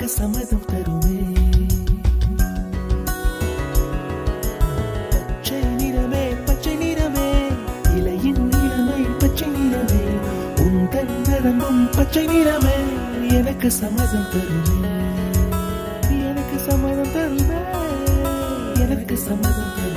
எனக்கு சம்மதம் தருமே. பச்சை நிறமே பச்சை நிறமே, இலையின் நிறமை பச்சை நிறமே, உந்தன் நிறமும் பச்சை நிறமே, எனக்கு சம்மதம் தருமே, எனக்கு சம்மதம் தருமே, எனக்கு சம்மதம் தருமே.